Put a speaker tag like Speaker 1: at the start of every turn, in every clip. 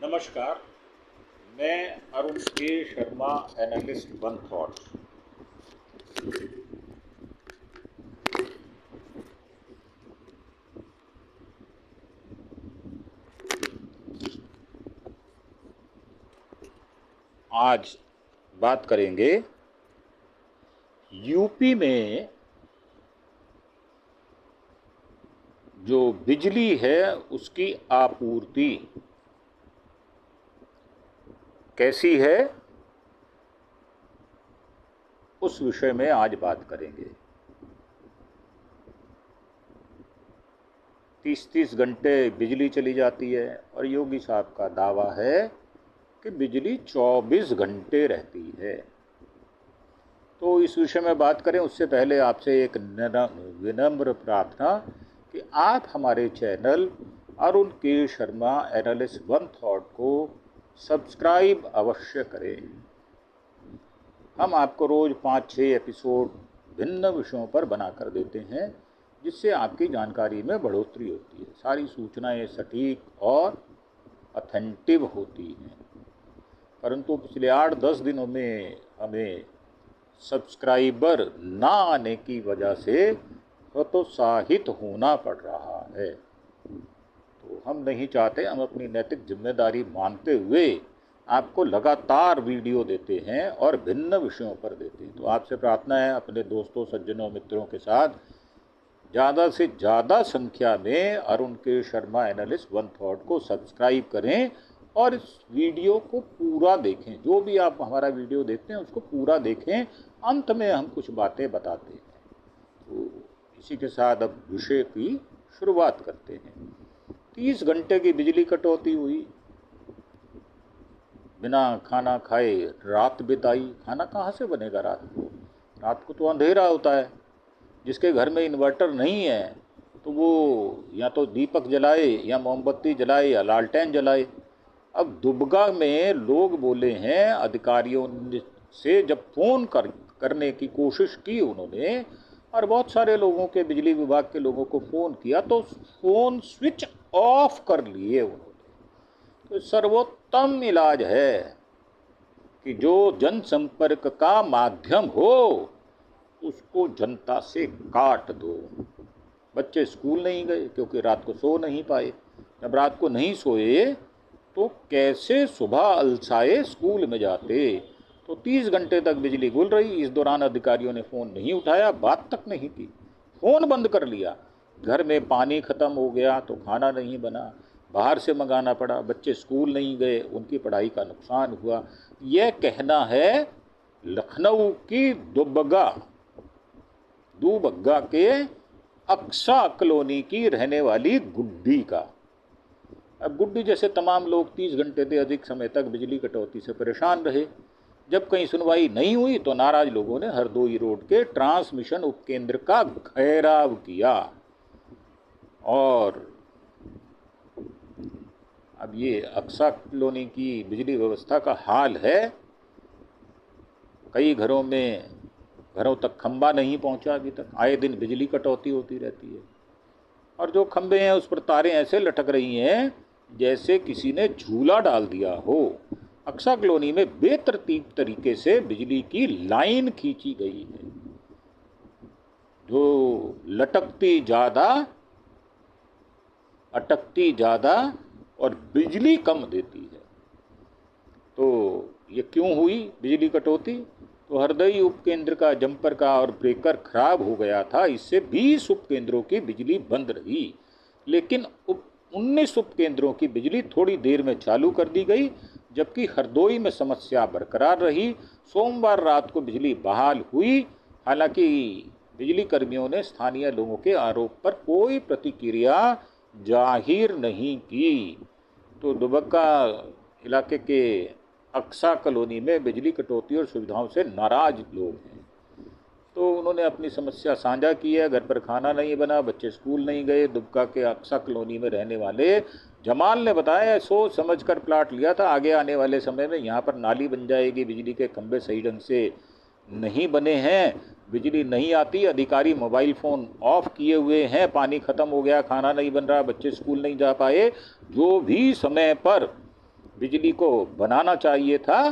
Speaker 1: नमस्कार, मैं अरुण के शर्मा, एनालिस्ट वन थॉट। आज बात करेंगे यूपी में जो बिजली है उसकी आपूर्ति कैसी है, उस विषय में आज बात करेंगे। 30-30 घंटे बिजली चली जाती है और योगी साहब का दावा है कि बिजली 24 घंटे रहती है। तो इस विषय में बात करें उससे पहले आपसे एक विनम्र प्रार्थना कि आप हमारे चैनल अरुण के शर्मा, एनालिस्ट वन थॉट को सब्सक्राइब अवश्य करें। हम आपको रोज 5-6 एपिसोड भिन्न विषयों पर बनाकर देते हैं, जिससे आपकी जानकारी में बढ़ोतरी होती है। सारी सूचनाएं सटीक और ऑथेंटिक होती हैं। परंतु पिछले 8-10 दिनों में हमें सब्सक्राइबर ना आने की वजह से हतोत्साहित होना पड़ रहा है। तो हम नहीं चाहते, हम अपनी नैतिक जिम्मेदारी मानते हुए आपको लगातार वीडियो देते हैं और भिन्न विषयों पर देते हैं। तो आपसे प्रार्थना है, अपने दोस्तों, सज्जनों, मित्रों के साथ ज़्यादा से ज़्यादा संख्या में अरुण के शर्मा, एनालिस्ट वन थॉट को सब्सक्राइब करें और इस वीडियो को पूरा देखें। जो भी आप हमारा वीडियो देखते हैं उसको पूरा देखें। अंत में हम कुछ बातें बताते हैं। तो इसी के साथ अब विषय की शुरुआत करते हैं। 30 घंटे की बिजली कटौती हुई, बिना खाना खाए रात बिताई। खाना कहाँ से बनेगा रात को? रात को तो अंधेरा होता है। जिसके घर में इन्वर्टर नहीं है तो वो या तो दीपक जलाए या मोमबत्ती जलाए या लालटेन जलाए। अब दुबका में लोग बोले हैं, अधिकारियों से जब फ़ोन करने की कोशिश की उन्होंने, और बहुत सारे लोगों के, बिजली विभाग के लोगों को फ़ोन किया तो फ़ोन स्विच ऑफ कर लिए उन्होंने। तो सर्वोत्तम इलाज है कि जो जनसंपर्क का माध्यम हो उसको जनता से काट दो। बच्चे स्कूल नहीं गए क्योंकि रात को सो नहीं पाए। जब रात को नहीं सोए तो कैसे सुबह अलसाए स्कूल में जाते। तो 30 घंटे तक बिजली गुल रही। इस दौरान अधिकारियों ने फ़ोन नहीं उठाया, बात तक नहीं की, फ़ोन बंद कर लिया। घर में पानी ख़त्म हो गया तो खाना नहीं बना, बाहर से मंगाना पड़ा। बच्चे स्कूल नहीं गए, उनकी पढ़ाई का नुकसान हुआ। यह कहना है लखनऊ की दुबग्गा के अक्सा कॉलोनी की रहने वाली गुड्डी का। अब गुड्डी जैसे तमाम लोग 30 घंटे से अधिक समय तक बिजली कटौती से परेशान रहे। जब कहीं सुनवाई नहीं हुई तो नाराज लोगों ने हरदोई रोड के ट्रांसमिशन उपकेंद्र का घेराव किया। और अब ये अक्सा कॉलोनी की बिजली व्यवस्था का हाल है। कई घरों तक खंबा नहीं पहुंचा अभी तक। आए दिन बिजली कटौती होती रहती है और जो खंबे हैं उस पर तारें ऐसे लटक रही हैं जैसे किसी ने झूला डाल दिया हो। अक्सा कॉलोनी में बेतरतीब तरीके से बिजली की लाइन खींची गई है, जो लटकती ज़्यादा, अटकती ज़्यादा और बिजली कम देती है। तो ये क्यों हुई बिजली कटौती? तो हरदोई उपकेंद्र का जंपर का और ब्रेकर खराब हो गया था। इससे 20 उपकेंद्रों की बिजली बंद रही, लेकिन 19 उपकेंद्रों की बिजली थोड़ी देर में चालू कर दी गई, जबकि हरदोई में समस्या बरकरार रही। सोमवार रात को बिजली बहाल हुई। हालांकि बिजली कर्मियों ने स्थानीय लोगों के आरोप पर कोई प्रतिक्रिया जाहिर नहीं की। तो दुबग्गा इलाके के अक्सा कॉलोनी में बिजली कटौती और सुविधाओं से नाराज लोग हैं। तो उन्होंने अपनी समस्या साझा की है। घर पर खाना नहीं बना, बच्चे स्कूल नहीं गए। दुबग्गा के अक्सा कॉलोनी में रहने वाले जमाल ने बताया, सोच समझ कर प्लाट लिया था। आगे आने वाले समय में यहाँ पर नाली बन जाएगी। बिजली के खंभे सही ढंग से नहीं बने हैं, बिजली नहीं आती। अधिकारी मोबाइल फ़ोन ऑफ किए हुए हैं, पानी ख़त्म हो गया, खाना नहीं बन रहा, बच्चे स्कूल नहीं जा पाए। जो भी समय पर बिजली को बनाना चाहिए था।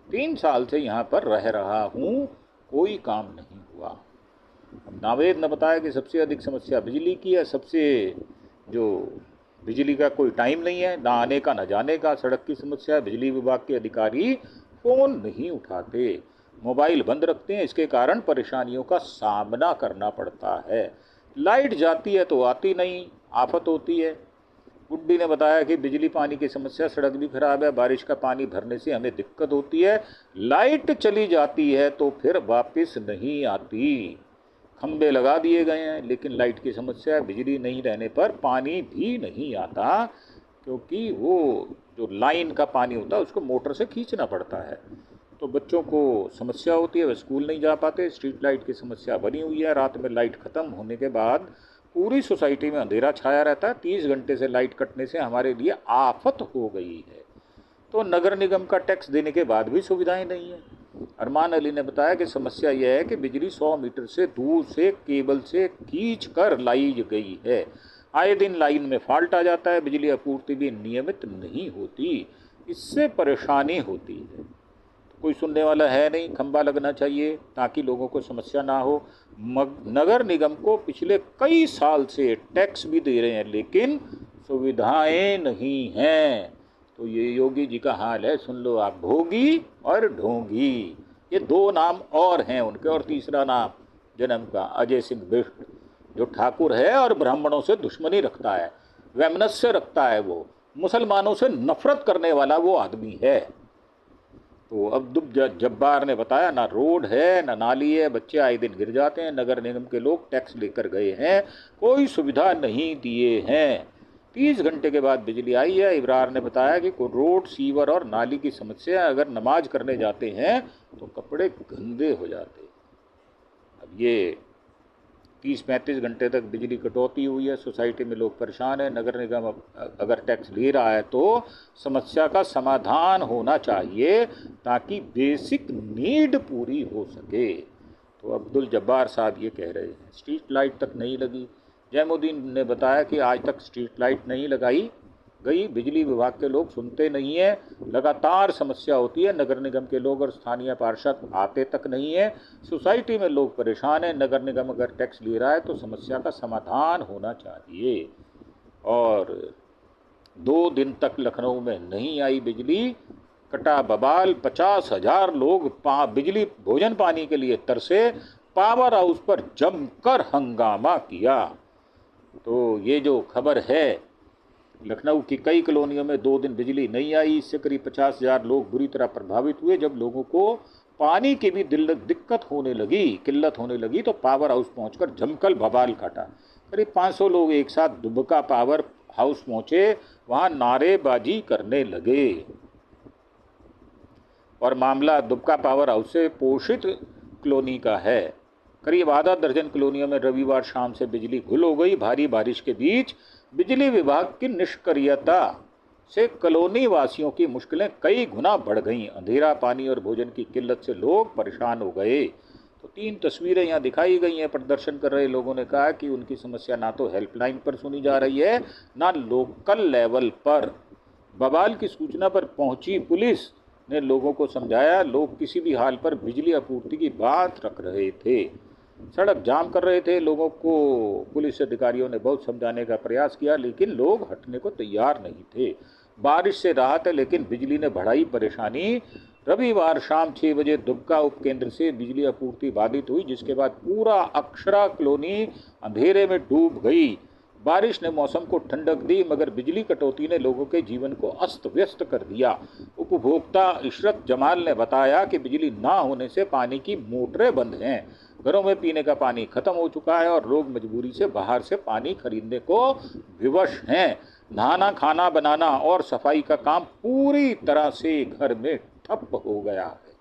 Speaker 1: 3 साल से यहाँ पर रह रहा हूँ, कोई काम नहीं हुआ। अब नावेद ने बताया कि सबसे अधिक समस्या बिजली की है। सबसे जो बिजली का कोई टाइम नहीं है, ना आने का ना जाने का। सड़क की समस्या है, बिजली विभाग के अधिकारी फ़ोन नहीं उठाते, मोबाइल बंद रखते हैं। इसके कारण परेशानियों का सामना करना पड़ता है। लाइट जाती है तो आती नहीं, आफत होती है। गुड्डी ने बताया कि बिजली पानी की समस्या, सड़क भी खराब है, बारिश का पानी भरने से हमें दिक्कत होती है। लाइट चली जाती है तो फिर वापस नहीं आती। खंबे लगा दिए गए हैं लेकिन लाइट की समस्या है। बिजली नहीं रहने पर पानी भी नहीं आता, क्योंकि वो जो लाइन का पानी होता है उसको मोटर से खींचना पड़ता है। तो बच्चों को समस्या होती है, वे स्कूल नहीं जा पाते। स्ट्रीट लाइट की समस्या बनी हुई है। रात में लाइट ख़त्म होने के बाद पूरी सोसाइटी में अंधेरा छाया रहता है। 30 घंटे से लाइट कटने से हमारे लिए आफत हो गई है। तो नगर निगम का टैक्स देने के बाद भी सुविधाएं नहीं है। अरमान अली ने बताया कि समस्या यह है कि बिजली 100 मीटर से दूर से केबल से खींच कर लाई गई है। आए दिन लाइन में फॉल्ट आ जाता है, बिजली आपूर्ति भी नियमित नहीं होती, इससे परेशानी होती है। कोई सुनने वाला है नहीं। खंबा लगना चाहिए ताकि लोगों को समस्या ना हो। नगर निगम को पिछले कई साल से टैक्स भी दे रहे हैं लेकिन सुविधाएं नहीं हैं। तो ये योगी जी का हाल है, सुन लो आप। भोगी और ढोंगी, ये 2 नाम और हैं उनके। और तीसरा नाम जन्म का अजय सिंह बिष्ट, जो ठाकुर है और ब्राह्मणों से दुश्मनी रखता है, वैमनस्य रखता है। वो मुसलमानों से नफरत करने वाला वो आदमी है। तो अब्दुल जब्बार ने बताया, ना रोड है ना नाली है, बच्चे आए दिन गिर जाते हैं। नगर निगम के लोग टैक्स लेकर गए हैं, कोई सुविधा नहीं दिए हैं। 30 घंटे के बाद बिजली आई है। इब्रार ने बताया कि रोड, सीवर और नाली की समस्या, अगर नमाज करने जाते हैं तो कपड़े गंदे हो जाते। अब ये 30-35 घंटे तक बिजली कटौती हुई है, सोसाइटी में लोग परेशान हैं। नगर निगम अगर टैक्स ले रहा है तो समस्या का समाधान होना चाहिए ताकि बेसिक नीड पूरी हो सके। तो अब्दुल जब्बार साहब ये कह रहे हैं। स्ट्रीट लाइट तक नहीं लगी। जैमुद्दीन ने बताया कि आज तक स्ट्रीट लाइट नहीं लगाई गई, बिजली विभाग के लोग सुनते नहीं हैं, लगातार समस्या होती है। नगर निगम के लोग और स्थानीय पार्षद आते तक नहीं है। सोसाइटी में लोग परेशान हैं। नगर निगम अगर टैक्स ले रहा है तो समस्या का समाधान होना चाहिए। और 2 दिन तक लखनऊ में नहीं आई बिजली, कटा बवाल। 50,000 लोग बिजली भोजन पानी के लिए तरसे, पावर हाउस पर जमकर हंगामा किया। तो ये जो खबर है, लखनऊ की कई कॉलोनियों में 2 दिन बिजली नहीं आई। इससे करीब 50,000 लोग बुरी तरह प्रभावित हुए। जब लोगों को पानी की भी दिक्कत होने लगी, किल्लत होने लगी, तो पावर हाउस पहुंचकर जमकर बवाल काटा। करीब 500 लोग एक साथ दुबका पावर हाउस पहुंचे, वहां नारेबाजी करने लगे। और मामला दुबका पावर हाउस से पोषित कॉलोनी का है। करीब आधा दर्जन कॉलोनियों में रविवार शाम से बिजली गुल हो गई। भारी बारिश के बीच बिजली विभाग की निष्क्रियता से कॉलोनी वासियों की मुश्किलें कई गुना बढ़ गईं। अंधेरा, पानी और भोजन की किल्लत से लोग परेशान हो गए। तो 3 तस्वीरें यहाँ दिखाई गई हैं। प्रदर्शन कर रहे लोगों ने कहा कि उनकी समस्या ना तो हेल्पलाइन पर सुनी जा रही है, ना लोकल लेवल पर। बवाल की सूचना पर पहुंची पुलिस ने लोगों को समझाया। लोग किसी भी हाल पर बिजली आपूर्ति की बात रख रहे थे, सड़क जाम कर रहे थे। लोगों को पुलिस अधिकारियों ने बहुत समझाने का प्रयास किया लेकिन लोग हटने को तैयार नहीं थे। बारिश से राहत है लेकिन बिजली ने बढ़ाई परेशानी। रविवार शाम 6 बजे दुबका उपकेंद्र से बिजली आपूर्ति बाधित हुई, जिसके बाद पूरा अक्षरा कॉलोनी अंधेरे में डूब गई। बारिश ने मौसम को ठंडक दी मगर बिजली कटौती ने लोगों के जीवन को अस्त व्यस्त कर दिया। उपभोक्ता इशरत जमाल ने बताया कि बिजली ना होने से पानी की मोटरें बंद हैं, घरों में पीने का पानी खत्म हो चुका है और लोग मजबूरी से बाहर से पानी खरीदने को विवश हैं। नहाना, खाना बनाना और सफाई का काम पूरी तरह से घर में ठप हो गया है।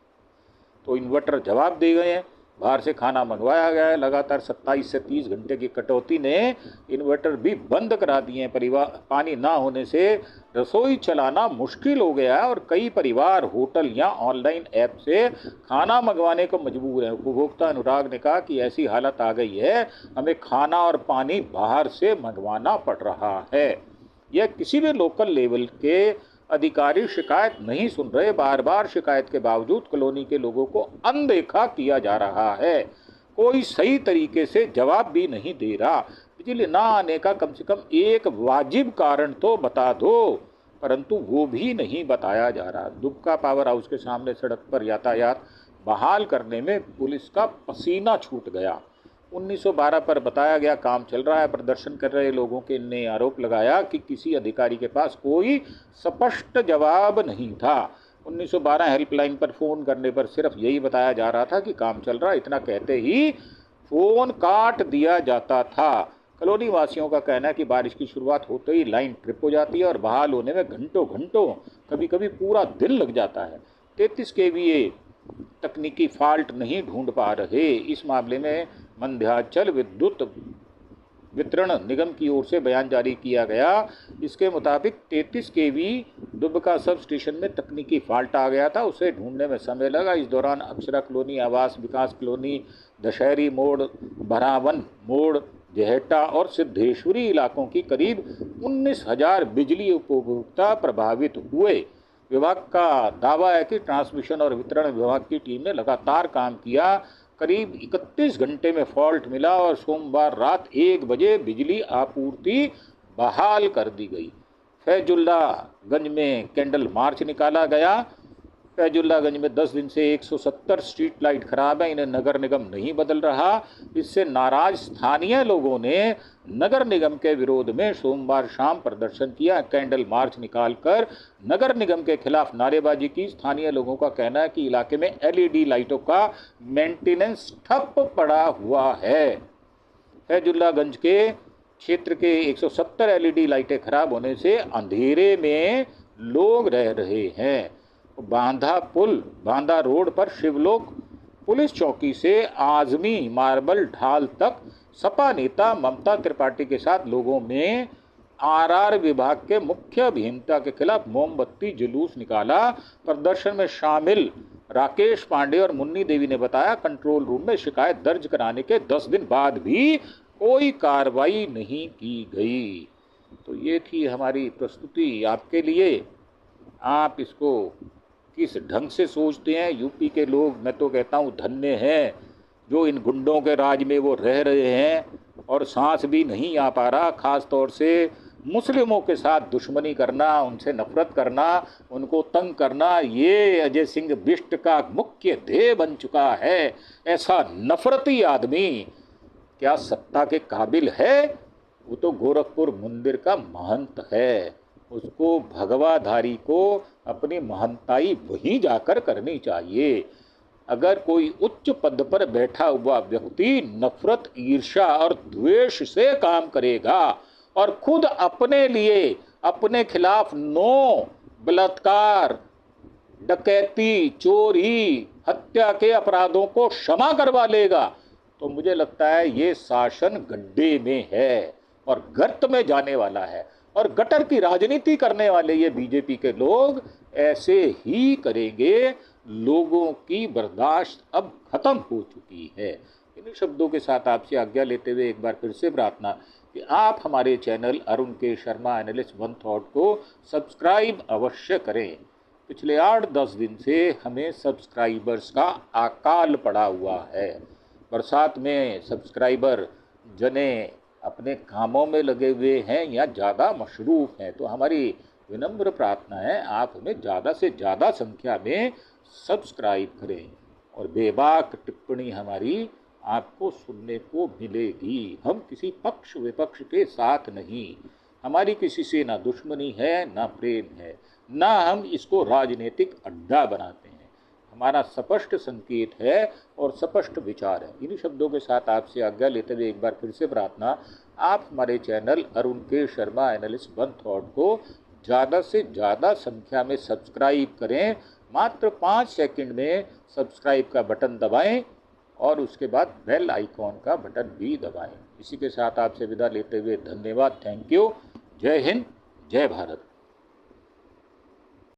Speaker 1: तो इन्वर्टर जवाब दे गए हैं, बाहर से खाना मंगवाया गया है। लगातार 27 से 30 घंटे की कटौती ने इन्वर्टर भी बंद करा दिए हैं। पानी ना होने से रसोई चलाना मुश्किल हो गया है और कई परिवार होटल या ऑनलाइन ऐप से खाना मंगवाने को मजबूर हैं। उपभोक्ता अनुराग ने कहा कि ऐसी हालत आ गई है, हमें खाना और पानी बाहर से मंगवाना पड़ रहा है। यह किसी भी लोकल लेवल के अधिकारी शिकायत नहीं सुन रहे, बार बार शिकायत के बावजूद कॉलोनी के लोगों को अनदेखा किया जा रहा है। कोई सही तरीके से जवाब भी नहीं दे रहा। बिजली ना आने का कम से कम एक वाजिब कारण तो बता दो, परंतु वो भी नहीं बताया जा रहा। दुबका पावर हाउस के सामने सड़क पर यातायात बहाल करने में पुलिस का पसीना छूट गया। 1912 पर बताया गया काम चल रहा है। प्रदर्शन कर रहे लोगों के ने आरोप लगाया कि किसी अधिकारी के पास कोई स्पष्ट जवाब नहीं था। 1912 हेल्पलाइन पर फ़ोन करने पर सिर्फ यही बताया जा रहा था कि काम चल रहा है, इतना कहते ही फ़ोन काट दिया जाता था। कॉलोनी वासियों का कहना है कि बारिश की शुरुआत होते ही लाइन ट्रिप हो जाती है और बहाल होने में घंटों घंटों, कभी कभी पूरा दिन लग जाता है। 33 kVA तकनीकी फॉल्ट नहीं ढूंढ पा रहे। इस मामले में मध्यांचल विद्युत वितरण निगम की ओर से बयान जारी किया गया। इसके मुताबिक 33 kV दुबका सब स्टेशन में तकनीकी फॉल्ट आ गया था, उसे ढूंढने में समय लगा। इस दौरान अक्षरा कॉलोनी, आवास विकास कॉलोनी, दशहरी मोड़, भरावन मोड़, जहेटा और सिद्धेश्वरी इलाकों की करीब 19,000 बिजली उपभोक्ता प्रभावित हुए। विभाग का दावा है कि ट्रांसमिशन और वितरण विभाग की टीम ने लगातार काम किया। करीब 31 घंटे में फॉल्ट मिला और सोमवार रात 1 बजे बिजली आपूर्ति बहाल कर दी गई। फैजुल्लागंज में कैंडल मार्च निकाला गया। फैजुल्लागंज में 10 दिन से 170 स्ट्रीट लाइट खराब है, इन्हें नगर निगम नहीं बदल रहा। इससे नाराज स्थानीय लोगों ने नगर निगम के विरोध में सोमवार शाम प्रदर्शन किया। कैंडल मार्च निकालकर नगर निगम के खिलाफ नारेबाजी की। स्थानीय लोगों का कहना है कि इलाके में LED लाइटों का मेंटेनेंस ठप पड़ा हुआ है। फैजुल्लागंज के क्षेत्र के 170 LED लाइटें खराब होने से अंधेरे में लोग रह रहे हैं। बांदा रोड पर शिवलोक पुलिस चौकी से आजमी मार्बल ढाल तक सपा नेता ममता त्रिपाठी के साथ लोगों में RR विभाग के मुख्य अभियंता के खिलाफ मोमबत्ती जुलूस निकाला। प्रदर्शन में शामिल राकेश पांडे और मुन्नी देवी ने बताया, कंट्रोल रूम में शिकायत दर्ज कराने के 10 दिन बाद भी कोई कार्रवाई नहीं की गई। तो ये थी हमारी प्रस्तुति आपके लिए। आप इसको किस ढंग से सोचते हैं? यूपी के लोग, मैं तो कहता हूँ, धन्य हैं जो इन गुंडों के राज में वो रह रहे हैं और सांस भी नहीं आ पा रहा। ख़ास तौर से मुस्लिमों के साथ दुश्मनी करना, उनसे नफरत करना, उनको तंग करना, ये अजय सिंह बिष्ट का मुख्य ध्येय बन चुका है। ऐसा नफरती आदमी क्या सत्ता के काबिल है? वो तो गोरखपुर मंदिर का महंत है। उसको भगवाधारी को अपनी महंताई वहीं जाकर करनी चाहिए। अगर कोई उच्च पद पर बैठा हुआ व्यक्ति नफरत, ईर्ष्या और द्वेष से काम करेगा और खुद अपने लिए, अपने खिलाफ 9 बलात्कार, डकैती, चोरी, हत्या के अपराधों को क्षमा करवा लेगा, तो मुझे लगता है ये शासन गड्ढे में है और गर्त में जाने वाला है। और गटर की राजनीति करने वाले ये बीजेपी के लोग ऐसे ही करेंगे। लोगों की बर्दाश्त अब खत्म हो चुकी है। इन शब्दों के साथ आपसे आज्ञा लेते हुए एक बार फिर से प्रार्थना कि आप हमारे चैनल अरुण के शर्मा एनालिस्ट वन थॉट को सब्सक्राइब अवश्य करें। पिछले 8-10 दिन से हमें सब्सक्राइबर्स का अकाल पड़ा हुआ है। बरसात में सब्सक्राइबर जने अपने कामों में लगे हुए हैं या ज़्यादा मशरूफ़ हैं, तो हमारी विनम्र प्रार्थना है आप हमें ज़्यादा से ज़्यादा संख्या में सब्सक्राइब करें और बेबाक टिप्पणी हमारी आपको सुनने को मिलेगी। हम किसी पक्ष विपक्ष के साथ नहीं, हमारी किसी से ना दुश्मनी है ना प्रेम है, ना हम इसको राजनीतिक अड्डा बनाते हैं। हमारा स्पष्ट संकेत है और स्पष्ट विचार है। इन्हीं शब्दों के साथ आपसे आज्ञा लेते हुए एक बार फिर से प्रार्थना, आप हमारे चैनल अरुण के शर्मा एनालिस्ट वन थॉट को ज़्यादा से ज़्यादा संख्या में सब्सक्राइब करें। मात्र 5 सेकंड में सब्सक्राइब का बटन दबाएं और उसके बाद बेल आइकॉन का बटन भी दबाएं। इसी के साथ आपसे विदा लेते हुए धन्यवाद। Thank you. जय हिंद, जय भारत।